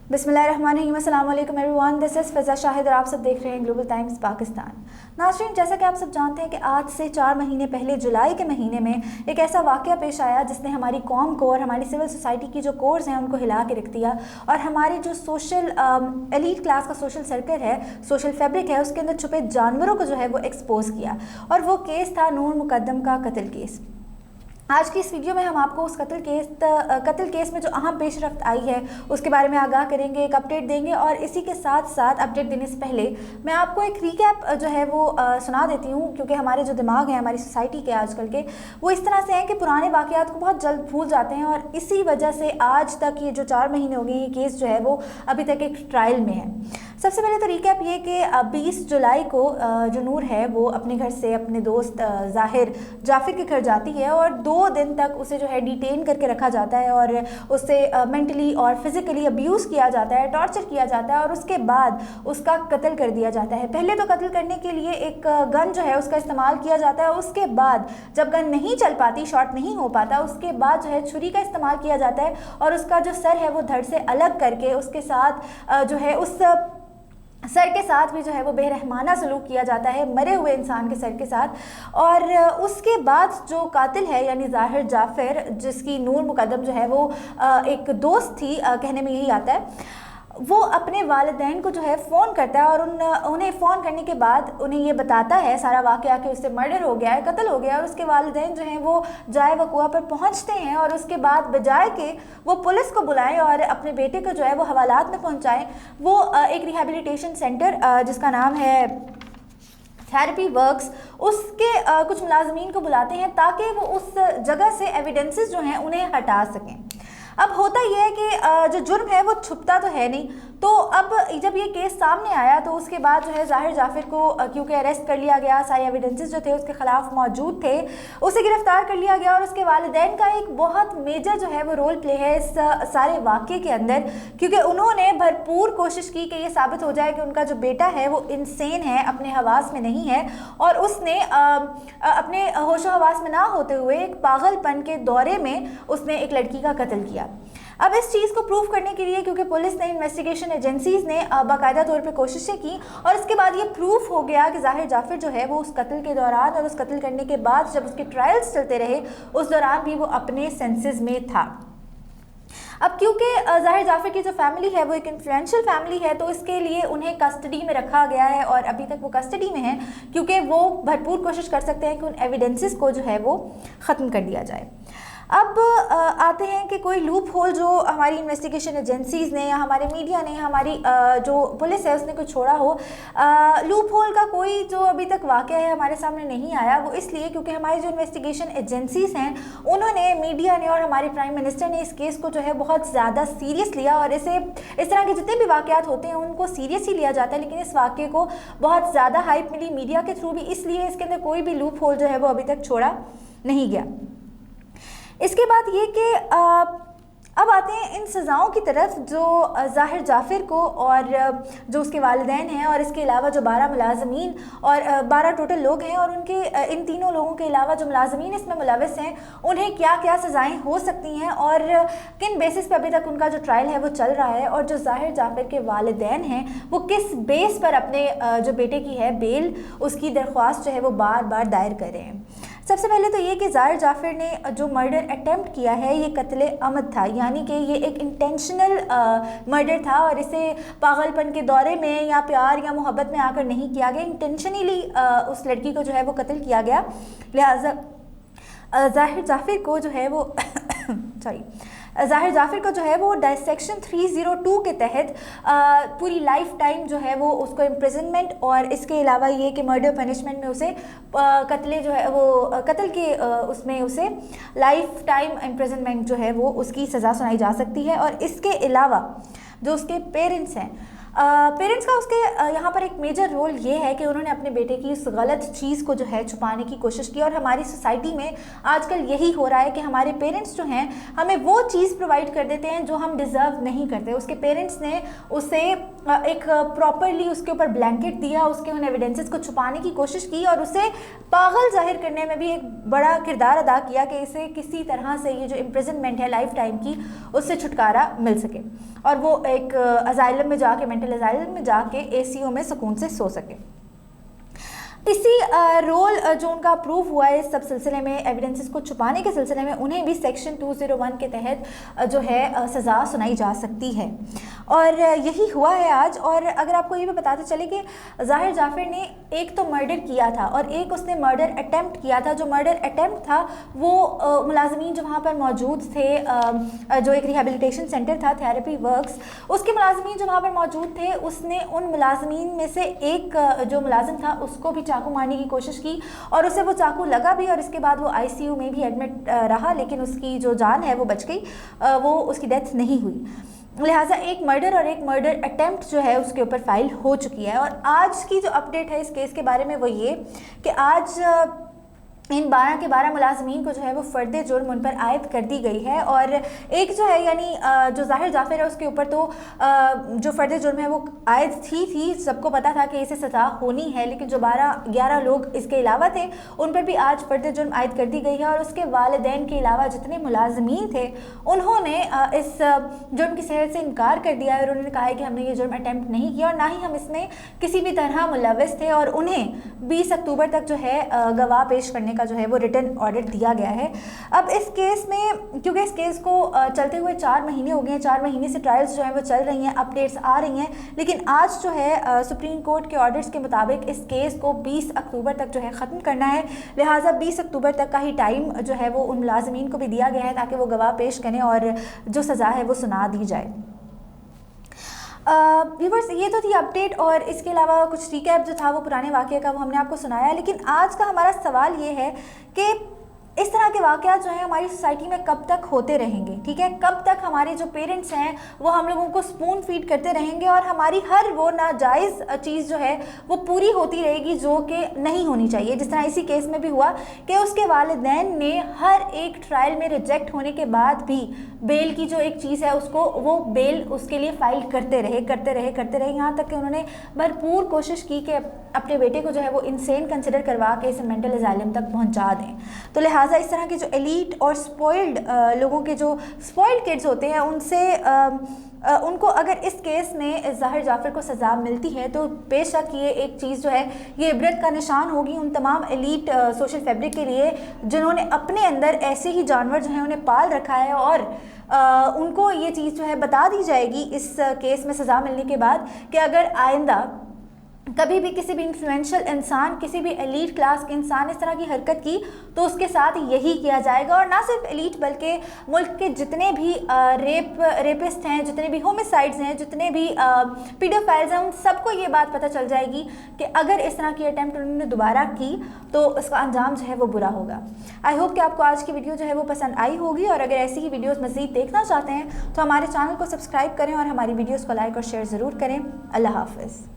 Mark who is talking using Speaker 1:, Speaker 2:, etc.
Speaker 1: बिस्मिल्लाहिर्रहमानिर्रहीम, अस्सलाम वालेकुम एवरीवन, दिस इज़ फ़िज़ा शाहिद और आप सब देख रहे हैं ग्लोबल टाइम्स पाकिस्तान। नाज़रीन, जैसा कि आप सब जानते हैं कि आज से 4 महीने पहले जुलाई के महीने में एक ऐसा वाक़या पेश आया जिसने हमारी कौम को और हमारी सिविल सोसाइटी की जो कोर्स हैं उनको हिला के रख दिया और हमारी जो सोशल एलीट क्लास का सोशल सर्कल है, सोशल फैब्रिक है, उसके अंदर छुपे जानवरों को जो है वो एक्सपोज़ किया। और वो केस था नूर मुकद्दम का कत्ल केस। आज की इस वीडियो में हम आपको उस कत्ल केस में जो अहम पेशरफ्त आई है उसके बारे में आगाह करेंगे, एक अपडेट देंगे। और इसी के साथ साथ अपडेट देने से पहले मैं आपको एक रीकैप जो है वो सुना देती हूँ, क्योंकि हमारे जो दिमाग हैं हमारी सोसाइटी के आजकल के वो इस तरह से हैं कि पुराने वाक़यात को बहुत जल्द भूल जाते हैं और इसी वजह से आज तक ये जो 4 महीने हो गए ये केस जो है वो अभी तक एक ट्रायल में है। सबसे पहले तो रीकैप ये कि 20 जुलाई को जो नूर है वो अपने घर से अपने दोस्त ज़ाहिर जाफिर के घर जाती है और 2 दिन तक उसे जो है डिटेन करके रखा जाता है और उससे मेंटली और फिज़िकली अब्यूज़ किया जाता है, टॉर्चर किया जाता है और उसके बाद उसका कत्ल कर दिया जाता है। पहले तो कत्ल करने के लिए एक गन जो है उसका इस्तेमाल किया जाता है, उसके बाद जब गन नहीं चल पाती, शॉट नहीं हो पाता, उसके बाद जो है छुरी का इस्तेमाल किया जाता है और उसका जो सर है वो धड़ से अलग करके उसके साथ जो है उस सर के साथ भी जो है वो बेरहमाना सलूक किया जाता है, मरे हुए इंसान के सर के साथ। और उसके बाद जो कातिल है यानी ज़ाहिर जाफ़िर, जिसकी नूर मुकद्दम जो है वो एक दोस्त थी, कहने में यही आता है, वो अपने वालिदैन को जो है फ़ोन करता है और उन्हें फ़ोन करने के बाद उन्हें ये बताता है सारा वाक़या कि उससे मर्डर हो गया है, कत्ल हो गया है। और उसके वालिदैन जो हैं वो जाए वक़ुआ पर पहुंचते हैं और उसके बाद बजाय के वो पुलिस को बुलाएं और अपने बेटे को जो है वो हवालात में पहुंचाएं, वो एक रिहैबिलिटेशन सेंटर जिसका नाम है थेरेपी वर्क्स, उसके कुछ मुलाजमीन को बुलाते हैं ताकि वो उस जगह से एविडेंसेस जो हैं उन्हें हटा सकें। अब होता यह है कि जो जुर्म है वो छुपता तो है नहीं, तो अब जब ये केस सामने आया तो उसके बाद जो है ज़ाहिर जाफ़िर को क्योंकि अरेस्ट कर लिया गया, सारे एविडेंसेस जो थे उसके ख़िलाफ़ मौजूद थे, उसे गिरफ़्तार कर लिया गया और उसके वालिदैन का एक बहुत मेजर जो है वो रोल प्ले है इस सारे वाक़े के अंदर, क्योंकि उन्होंने भरपूर कोशिश की कि ये साबित हो जाए कि उनका जो बेटा है वो इंसेन है, अपने हवास में नहीं है और उसने अपने होशो हवास में ना होते हुए एक पागलपन के दौरे में उसने एक लड़की का कत्ल किया। अब इस चीज़ को प्रूव करने के लिए क्योंकि पुलिस ने, इन्वेस्टिगेशन एजेंसीज़ ने बाकायदा तौर पे कोशिशें की और इसके बाद ये प्रूफ हो गया कि ज़ाहिर जाफ़िर जो है वो उस कत्ल के दौरान और उस कत्ल करने के बाद जब उसके ट्रायल्स चलते रहे उस दौरान भी वो अपने सेंसेस में था। अब क्योंकि ज़ाहिर जाफ़िर की जो फैमिली है वो एक इन्फ्लुएंशियल फैमिली है तो इसके लिए उन्हें कस्टडी में रखा गया है और अभी तक वो कस्टडी में है क्योंकि वो भरपूर कोशिश कर सकते हैं कि उन एविडेंसेस को जो है वो ख़त्म कर दिया जाए। अब आते हैं कि कोई लूप होल जो हमारी इन्वेस्टिगेशन एजेंसीज़ ने या हमारे मीडिया ने, हमारी जो पुलिस है उसने कुछ छोड़ा हो। लूप होल का कोई जो अभी तक वाक़या है हमारे सामने नहीं आया, वो इसलिए क्योंकि हमारी जो इन्वेस्टिगेशन एजेंसीज़ हैं उन्होंने, मीडिया ने और हमारे प्राइम मिनिस्टर ने इस केस को जो है बहुत ज़्यादा सीरियस लिया और इस तरह के जितने भी वाक़यात होते हैं उनको सीरियस ही लिया जाता है, लेकिन इस वाक़े को बहुत ज़्यादा हाइप मिली मीडिया के थ्रू भी, इसलिए इसके अंदर कोई भी लूप होल जो है वो अभी तक छोड़ा नहीं गया। इसके बाद ये कि अब आते हैं इन सज़ाओं की तरफ जो ज़ाहिर जाफ़िर को और जो उसके वालिदैन हैं और इसके अलावा जो 12 मुलाजमीन और 12 टोटल लोग हैं और उनके इन तीनों लोगों के अलावा जो मुलाजमीन इसमें मुलविस हैं उन्हें क्या क्या सज़ाएं हो सकती हैं और किन बेसिस पे अभी तक उनका जो ट्रायल है वो चल रहा है और जो ज़ाहिर जाफ़िर के वालिदैन हैं वो किस बेस पर अपने जो बेटे की है बेल, उसकी दरख्वास्त जो है वो बार बार दायर कर रहे हैं। सबसे पहले तो ये कि ज़ाहिर जाफ़िर ने जो मर्डर अटेम्प्ट किया है ये कत्ले अमद था, यानी कि ये एक इंटेंशनल मर्डर था और इसे पागलपन के दौरे में या प्यार या मोहब्बत में आकर नहीं किया गया, इंटेंशनली उस लड़की को जो है वो कत्ल किया गया। लिहाजा ज़ाहिर जाफ़िर को जो है वो ज़ाहिर जाफ़िर को जो है वो सेक्शन 302 के तहत पूरी लाइफ टाइम जो है वो उसको इम्प्रिजनमेंट और इसके अलावा ये कि मर्डर पनिशमेंट में उसे कत्ले जो है वो कत्ल के उसमें उसे लाइफ टाइम इम्प्रिजनमेंट जो है वो उसकी सज़ा सुनाई जा सकती है। और इसके अलावा जो उसके पेरेंट्स हैं पेरेंट्स का उसके यहाँ पर एक मेजर रोल ये है कि उन्होंने अपने बेटे की उस गलत चीज़ को जो है छुपाने की कोशिश की। और हमारी सोसाइटी में आजकल यही हो रहा है कि हमारे पेरेंट्स जो हैं हमें वो चीज़ प्रोवाइड कर देते हैं जो हम डिज़र्व नहीं करते। उसके पेरेंट्स ने उसे एक प्रॉपरली उसके ऊपर ब्लैंकेट दिया, उसके उन एविडेंसेस को छुपाने की कोशिश की और उसे पागल जाहिर करने में भी एक बड़ा किरदार अदा किया कि इसे किसी तरह से ये जो इम्प्रिजनमेंट है लाइफ टाइम की, उससे छुटकारा मिल सके और वो एक अजाइलम में जाके, मेंटल अजाइलम में जाके एसीयू में सुकून से सो सके। इसी रोल जो उनका अप्रूव हुआ है इस सब सिलसिले में, एविडेंसेस को छुपाने के सिलसिले में, उन्हें भी सेक्शन 201 के तहत जो है सज़ा सुनाई जा सकती है और यही हुआ है आज। और अगर आपको ये भी बताते चले कि ज़ाहिर जाफ़र ने एक तो मर्डर किया था और एक उसने मर्डर अटैम्प्ट किया था। जो मर्डर अटैम्प्ट था वो मुलाजमीन जो वहाँ पर मौजूद थे, जो एक रिहेबिलिटेशन सेंटर था थेरेपी वर्क्स, उसके मुलाजमीन जो वहाँ पर मौजूद थे, उसने उन मुलाजमीन में से एक जो मुलाजिम था उसको भी चाकू मारने की कोशिश की और उसे वो चाकू लगा भी और इसके बाद वो आईसीयू में भी एडमिट रहा, लेकिन उसकी जो जान है वो बच गई, वो उसकी डेथ नहीं हुई। लिहाजा एक मर्डर और एक मर्डर अटेम्प्ट जो है उसके ऊपर फाइल हो चुकी है। और आज की जो अपडेट है इस केस के बारे में वो ये कि आज इन 12 के 12 मुलाजमीन को जो है वो फ़र्द जुर्म उन पर आयद कर दी गई है। और एक जो है यानी जो ज़ाहिर जाफ़र है उसके ऊपर तो जो फ़र्द जुर्म है वो आयद थी, सबको पता था कि इसे सज़ा होनी है, लेकिन जो 12-11 लोग इसके अलावा थे उन पर भी आज फ़र्द जुर्म आयद कर दी गई है। और उसके वालिदैन के अलावा जितने मुलाजमीन थे उन्होंने इस जुर्म की सेहत से इनकार कर दिया है और उन्होंने कहा है कि हमने ये जुर्म अटैम्प्ट नहीं किया और ना ही हम इसमें किसी भी तरह मुलव्वस थे। और उन्हें 20 अक्टूबर तक जो है गवाह पेश करने का जो है वो रिटन ऑर्डर दिया गया है। अब इस केस में, क्योंकि इस केस को चलते हुए 4 महीने हो गए हैं, 4 महीने से ट्रायल्स जो है वो चल रही हैं, अपडेट्स आ रही हैं, लेकिन आज जो है सुप्रीम कोर्ट के ऑर्डर्स के मुताबिक इस केस को 20 अक्टूबर तक जो है ख़त्म करना है। लिहाजा 20 अक्टूबर तक का ही टाइम जो है वो उन मुलाजमीन को भी दिया गया है ताकि वो गवाह पेश करें और जो सज़ा है वो सुना दी जाए। व्यूवर्स, ये तो थी अपडेट और इसके अलावा कुछ रिकैप जो था वो पुराने वाक़े का वो हमने आपको सुनाया। लेकिन आज का हमारा सवाल ये है कि इस तरह के वाक़यात जो हैं हमारी सोसाइटी में कब तक होते रहेंगे, ठीक है? कब तक हमारे जो पेरेंट्स हैं वो हम लोगों को स्पून फीड करते रहेंगे और हमारी हर वो नाजायज़ चीज़ जो है वो पूरी होती रहेगी जो कि नहीं होनी चाहिए। जिस तरह इसी केस में भी हुआ कि उसके वालिदैन ने हर एक ट्रायल में रिजेक्ट होने के बाद भी बेल की जो एक चीज़ है उसको, वो बेल उसके लिए फ़ाइल करते रहे यहाँ तक कि उन्होंने भरपूर कोशिश की कि अपने बेटे को जो है वो इंसेन कंसिडर करवा के इसे मेंटल अजाइलम तक पहुँचा दें। तो लिहाजा इस तरह के जो एलीट और स्पॉइल्ड लोगों के जो स्पॉइल्ड किड्स होते हैं उनसे उनको अगर इस केस में ज़ाहिर जाफ़र को सज़ा मिलती है तो बेशक ये एक चीज़ जो है ये इबरत का निशान होगी उन तमाम एलीट सोशल फैब्रिक के लिए जिन्होंने अपने अंदर ऐसे ही जानवर जो हैं उन्हें पाल रखा है। और उनको ये चीज़ जो है बता दी जाएगी इस केस में सज़ा मिलने के बाद कि अगर आइंदा कभी भी किसी भी इन्फ्लुएंशियल इंसान, किसी भी एलीट क्लास के इंसान इस तरह की हरकत की तो उसके साथ यही किया जाएगा। और ना सिर्फ एलीट बल्कि मुल्क के जितने भी रेपिस्ट हैं, जितने भी होमिसाइड्स हैं, जितने भी पीडोफाइल्स हैं, उन सबको ये बात पता चल जाएगी कि अगर इस तरह की अटैम्प्ट उन्होंने दोबारा की तो उसका अंजाम जो है वो बुरा होगा। आई होप कि आपको आज की वीडियो जो है वो पसंद आई होगी और अगर ऐसी ही वीडियोज़ मज़ीद देखना चाहते हैं तो हमारे चैनल को सब्सक्राइब करें और हमारी वीडियोज़ को लाइक और शेयर ज़रूर करें। अल्लाह हाफ़िज़।